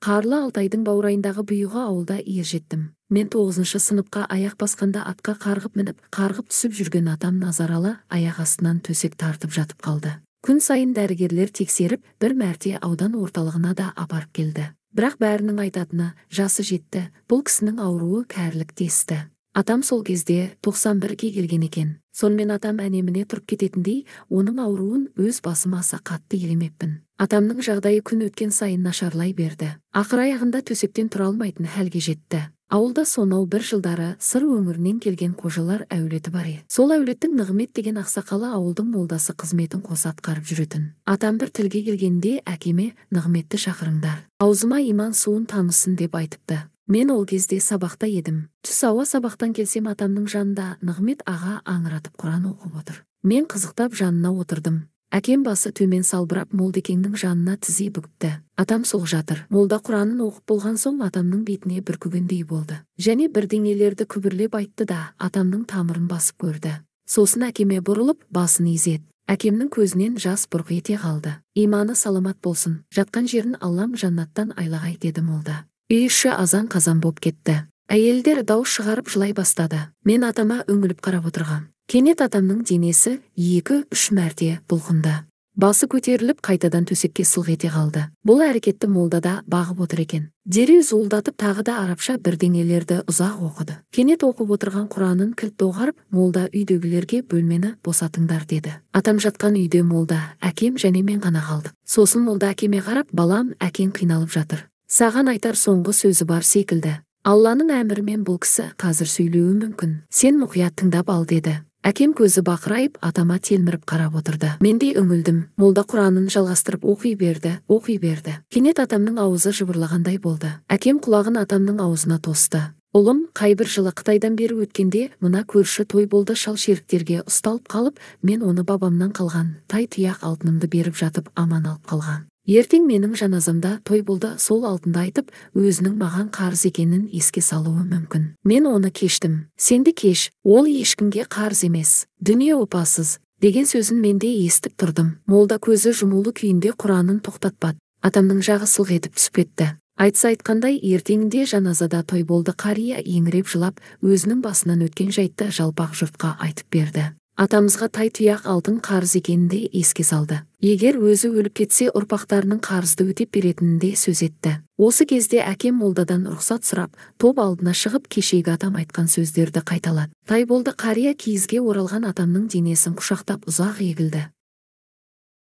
Қарлы Алтайдың баурайындағы бұйығы ауылда ержеттім. Мен 9-шы сыныпқа аяқ басқанда атқа қарғып мініп, қарғып түсіп жүрген атам Назаралы аяқ астынан төсек тартып жатып қалды. Күн сайын дәрігерлер тексеріп, бір мәрте аудан орталығына да апарып келді. Бірақ бәрінің айтатыны, жасы жетті, бұл кісінің ауруы кәрілік десті. Атам сол кезде 91-ге келген екен. Сонымен атам әнеміне тұрып кететіндей, оның ауруын өз басыма аса қатты елемеппін. Атамның жағдайы күн өткен сайын нашарлай берді. Ақыр аяғында төсектен тұра алмайтын хәлге жетті. Ауылда сонау бір жылдары сыр өңірінен келген қожалар әулеті бар еді. Сол әулеттің Нығмет деген ақсақалы ауылдың молдасы қызметін қоса атқарып жүретін. Атам бір тілге келгенде әкеме Нығметті шақырыңдар, аузыма иман суын тамысын деп айтыпты. Мен ол кезде сабақта едім. Түс ауа сабақтан келсем атамның жанында Нығмет аға аңыратып Құран оқып отыр. Мен қызықтап жанына отырдым. Әкем басы төмен салбырап молдекеңнің жанына тізе бүгіпті. Атам сол жатыр. Молда Құранын оқып болған соң атамның бетіне бүркігендей болды. Және бірдеңелерді күбірлеп айтты да атамның тамырын басып көрді. Сосын әкеме бұрылып басын изеді. Әкемнің көзінен жас бұрқ ете қалды. Иманы саламат болсын, жатқан жерін Аллам жаннаттан айлағай деді молда. Үй іші азан-қазан боп кетті. Әйелдер дауыс шығарып жылай бастады. Мен атама үңіліп қарап отырғам. Кенет атамның денесі 2-3 мәрте бұлқынды. Басы көтеріліп қайтадан төсекке сылқ ете қалды. Бұл әрекетті молда да бағып отыр екен. Дереу зуылдатып тағы да арабша бірдеңелерді ұзақ оқыды. Кенет оқып отырған Құранын кілт доғарып, молда үйдегілерге бөлмені босатыңдар деді. Атам жатқан үйде молда, әкем және мен ғана қалдық. Сосын молда әкеме қарап, балам, әкең қиналып жатыр. Саған айтар соңғы сөзі бар секілді. Алланың әмірімен бұл кісі қазір сөйлеуі мүмкін. Сен мұқият тыңдап ал деді. Әкем көзі бақырайып, атама телміріп қарап отырды. Мен де үңілдім. Молда Құранын жалғастырып оқи берді. Кенет атамның аузы жыбырлағандай болды. Әкем құлағын атамның аузына тосты. Ұлым, қайбір жылы Қытайдан бері өткенде мына көрші той болды шал шеріктерге ұсталып қалып, мен оны бабамнан қалған тай тұяқ алтынымды беріп жатып аман алып қалған. Ертең менің жаназамда той болды, сол алтынды айтып, өзінің маған қарыз екенін еске салуы мүмкін. Мен оны кештім. Сен де кеш, ол ешкімге қарыз емес. Дүние опасыз, деген сөзін мен де естіп тұрдым. Молда көзі жұмулы күйінде Құранын тоқтатпады. Атамның жағы сылқ етіп түсіп кетті. Айтса айтқандай, ертеңінде жаназада той болды. Қария еңіреп жылап, өзінің басынан өткен жайтты жалпақ жұртқа айтып берді. Атамызға тай тұяқ алтын қарыз екенінде еске салды. Егер өзі өліп кетсе, ұрпақтарының қарызды өтеп беретінінде сөз етті. Осы кезде әкем молдадан рұқсат сұрап, топ алдына шығып кешегі атам айтқан сөздерді қайталады. Тай болды. Қария киізге оралған атамның денесін құшақтап ұзақ егілді.